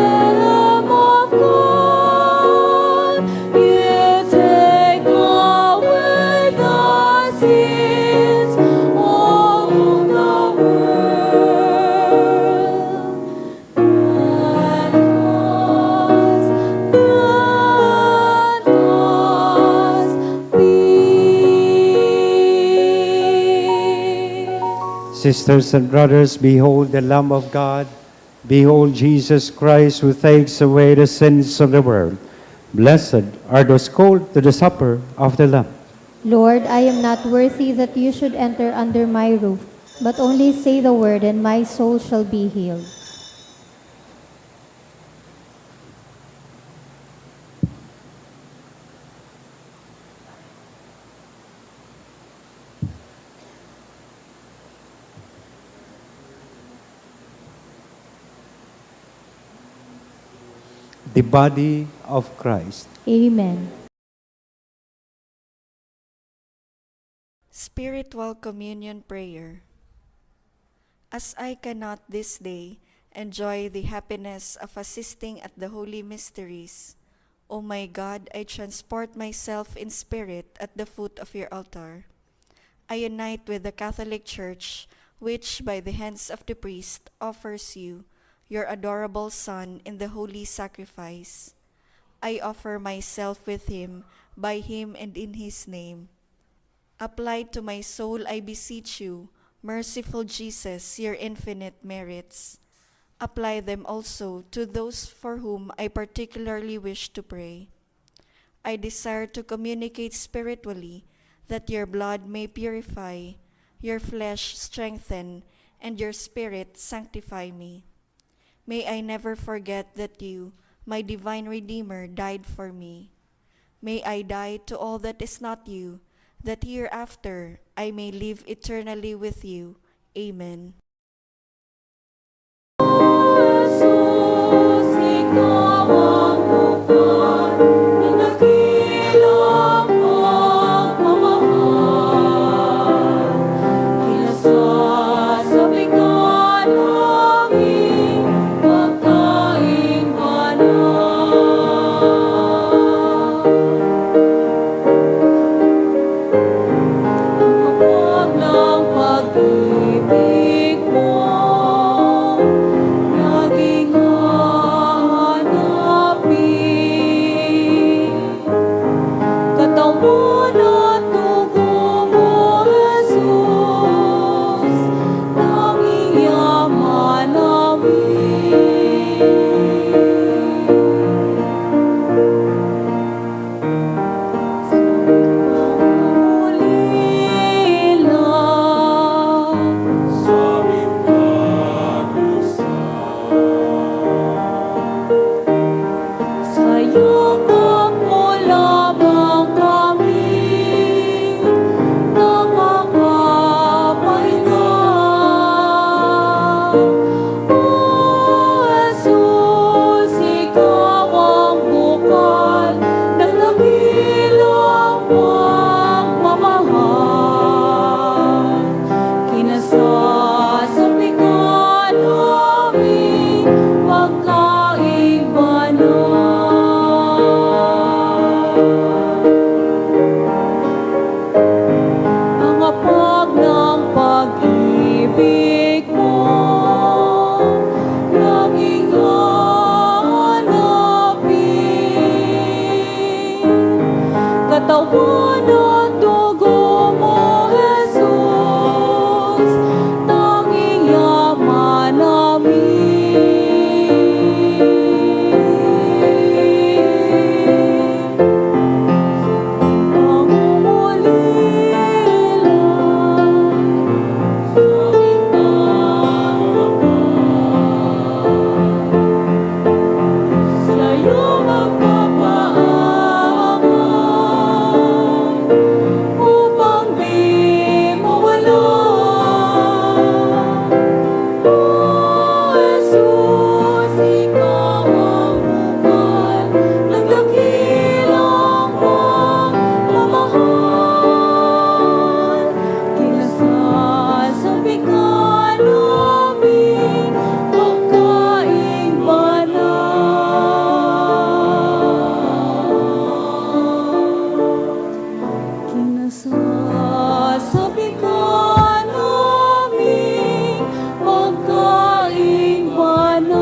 Lamb of God, you take away the sins of the world. Grant us peace. Sisters and brothers, behold the Lamb of God. Behold Jesus Christ, who takes away the sins of the world. Blessed are those called to the supper of the Lamb. Lord, I am not worthy that you should enter under my roof, but only say the word, and my soul shall be healed. The body of Christ. Amen. Spiritual Communion Prayer. As I cannot this day enjoy the happiness of assisting at the holy mysteries, O my God, I transport myself in spirit at the foot of your altar. I unite with the Catholic Church, which by the hands of the priest offers you, your adorable Son, in the holy sacrifice. I offer myself with him, by him and in his name. Apply to my soul, I beseech you, merciful Jesus, your infinite merits. Apply them also to those for whom I particularly wish to pray. I desire to communicate spiritually, that your blood may purify, your flesh strengthen, and your spirit sanctify me. May I never forget that you, my divine Redeemer, died for me. May I die to all that is not you, that hereafter I may live eternally with you. Amen. Jesus, ikaw ang bukal ng dakilang pagmamahal. Kinasasabi ka namin pagkaing banal. Ang kapag ng pag-ibig mo laging hahanapin. Katawan at dugo mo, Jesus, tanging yaman namin. Sa pagmamulila, sa yakap mo lamang kami nakakapahinga. O Jesus, ikaw ang bukal ng dakilang pagmamahal. Kinasasabi ka namin pagkaing banal. Ang apag ng pag-ibig mo laging hahanapin. Katawan at dugo mo, Jesus, tanging yaman namin. Sa'yo magpapaangan upang di mawala. O Jesus, ikaw ang bukal ng dakilang pagmamahal. Kinasasabi ka namin pagkaing banal. Kinasasabi ka namin pagkaing banal.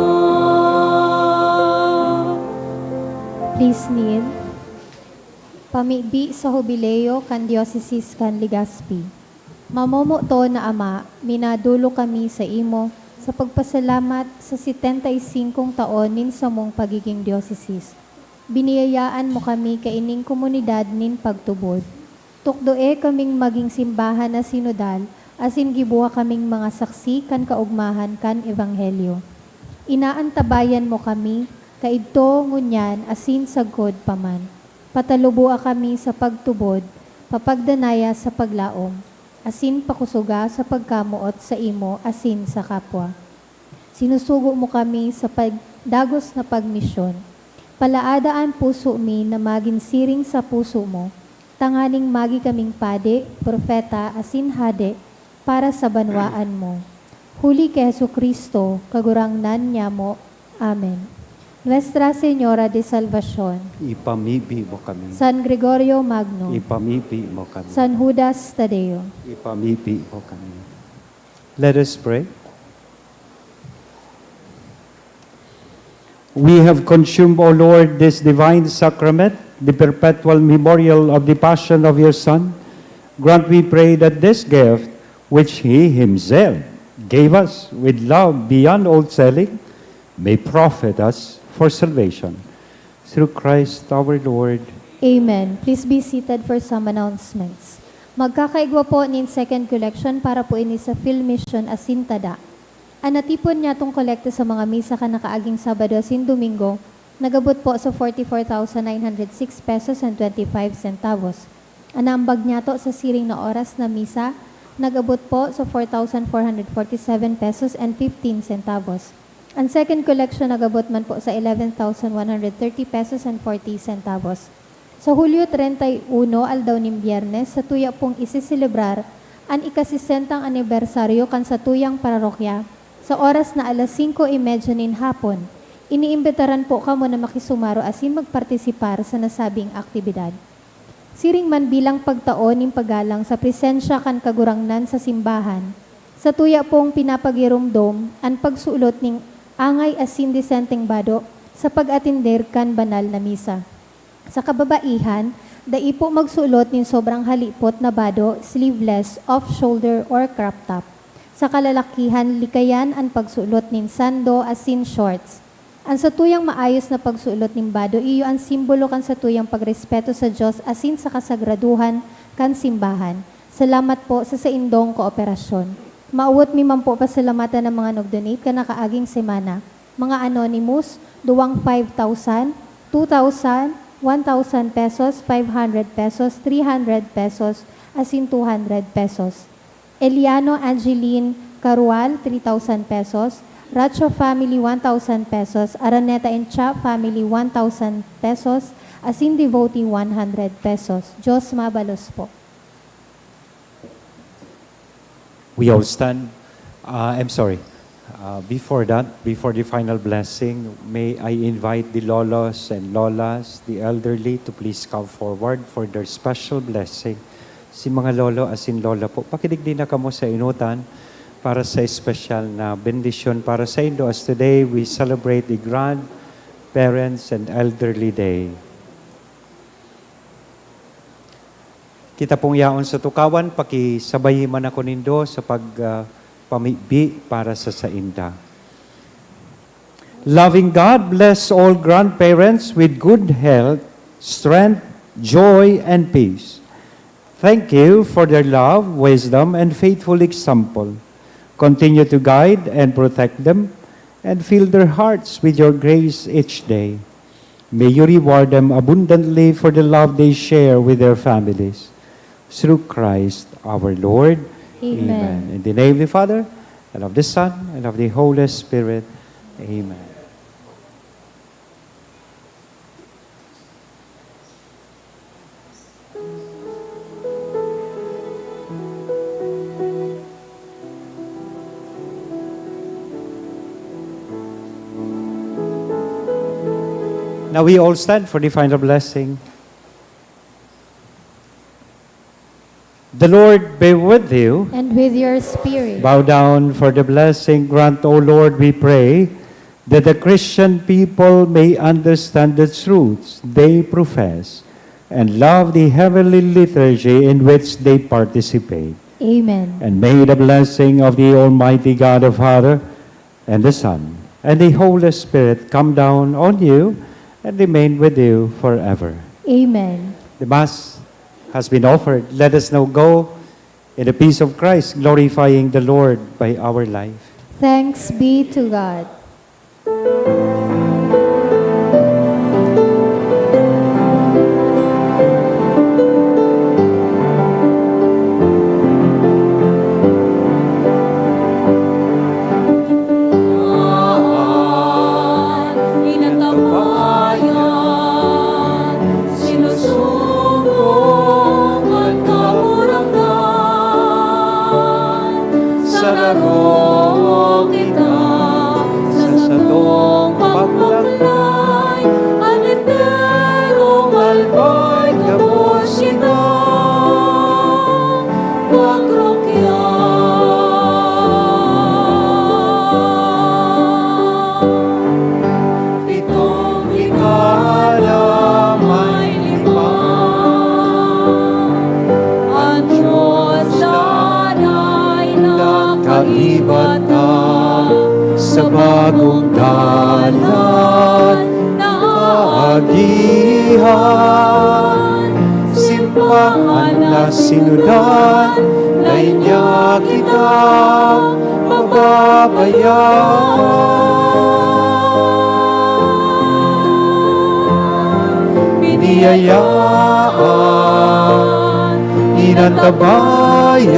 Please kneel. Pamibi sa 𝐒𝐵𝐿𝐿 𝐒𝐷𝐃𝐈𝐍𝐃. Mamomoto na Ama, minadulo kami sa imo sa pagpasalamat sa 75 taon nin sa mong pagiging dioceses. Biniyayaan mo kami kaining komunidad nin pagtubod. Tukdoe kaming maging simbahan na sinodal, asin gibuha kaming mga saksi kan kaugmahan kan ebanghelyo. Inaantabayan mo kami, kaidto ngunyan asin sagkod paman. Patalubua kami sa pagtubod, papagdanaya sa paglaom, asin pakusuga sa pagkamuot sa imo asin sa kapwa. Sinusugo mo kami sa pagdagos na pagmisyon. Palaadaan puso mi na maging siring sa puso mo, tanganing magi kaming pade, propeta, asin hade, para sa banwaan mo. Huli kay Jesucristo, kagurangnan niya mo. Amen. Nuestra Señora de Salvación, ipamipi mo kami. San Gregorio Magno, Ipamipi mo kami. San Judas Tadeo. Ipamipi mo kami. Let us pray. We have consumed, O Lord, this divine sacrament, the perpetual memorial of the passion of your Son. Grant, we pray, that this gift, which he himself gave us with love beyond all selling, may profit us for salvation. Through Christ our Lord. Amen. Please be seated for some announcements. Magkakaigwa po nin second collection para po ini sa Field Mission Asintada. Ang natipon niya itong kolekta sa mga misa ka nakaaging Sabado sin Domingo, nagabot po sa 44,906 pesos and 25 centavos. Ang ambag niya to sa siring na oras na misa, nagabot po sa 4,447 pesos and 15 centavos. Ang second collection nagabot man po sa 11,130 pesos and 40 centavos. Sa Hulyo 31, aldaw ning Biyernes, sa tuya pong isiselebrar ang ika-60 anibersaryo kan sa tuyang parokya sa oras na alas 5:30 nin hapon. Iniimbitaran po kamo na makisumaro asin magpartisipar sa nasabing aktibidad. Siring man bilang pagtaon ning paggalang sa presensya kan kagurangnan sa simbahan, sa tuya pong pinapagirumdom ang pagsulot ning angay asin disenteng bado sa pag-atinder kan banal na misa. Sa kababaihan, dai po magsulot nin sobrang halipot na bado, sleeveless, off-shoulder or crop top. Sa kalalakihan, likayan ang pagsulot nin sando asin shorts. Ang sa tuyang maayos na pagsulot nin bado, iyo ang simbolo kan sa tuyang pagrespeto sa Diyos asin sa kasagraduhan kan simbahan. Salamat po sa indong kooperasyon. Maawat mi man po pasalamatan ng mga nag-donate ka nakaaging semana. Mga anonymous, duwang 5,000, 2,000, 1,000 pesos, 500 pesos, 300 pesos, asin 200 pesos. Eliano Angeline Carual, 3,000 pesos. Racho Family, 1,000 pesos. Araneta and Cha Family, 1,000 pesos. Asin Devotee, 100 pesos. Diyos mabalos po. We all stand. Before that, before the final blessing, may I invite the lolos and lolas, the elderly, to please come forward for their special blessing. Si mga lolo asin lola po, pakinig din na kamo sa inutan para sa special na bendisyon para sa Indo, as today we celebrate the Grandparents and Elderly Day. Kita pong yaon sa tukawan, pakisabay man ako nindo sa pagpamibi para sa sainda. Loving God, bless all grandparents with good health, strength, joy, and peace. Thank you for their love, wisdom, and faithful example. Continue to guide and protect them, and fill their hearts with your grace each day. May you reward them abundantly for the love they share with their families. Through Christ our Lord. Amen. In the name of the Father, and of the Son, and of the Holy Spirit. Amen. Now we all stand for the final blessing. The Lord be with you. And with your spirit. Bow down for the blessing. Grant, O Lord, we pray, that the Christian people may understand the truths they profess and love the heavenly liturgy in which they participate. Amen. And may the blessing of the Almighty God, the Father, and the Son, and the Holy Spirit come down on you and remain with you forever. Amen. The Mass has been offered. Let us now go in the peace of Christ, glorifying the Lord by our life. Thanks be to God. Sa laro kita, sa sadong libat na sa bagong dalan na agihan. Simbahan na sinunan, na'y niya kita mababayaan. Biniyayaan, inantabayan,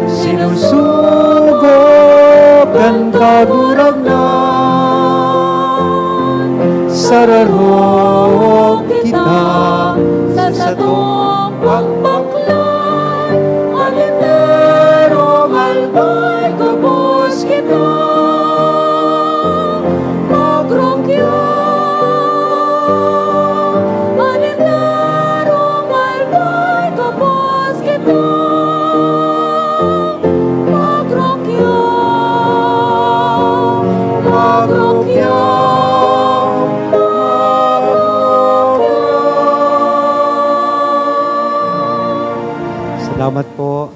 sinusubok ang kaguragnan. Sararong kita sa satong pagbaklan, alintero malbay kapos kita. Magrongkyo, alintero malbay kapos kita. Magrongkyo, magrongkyo. Salamat po.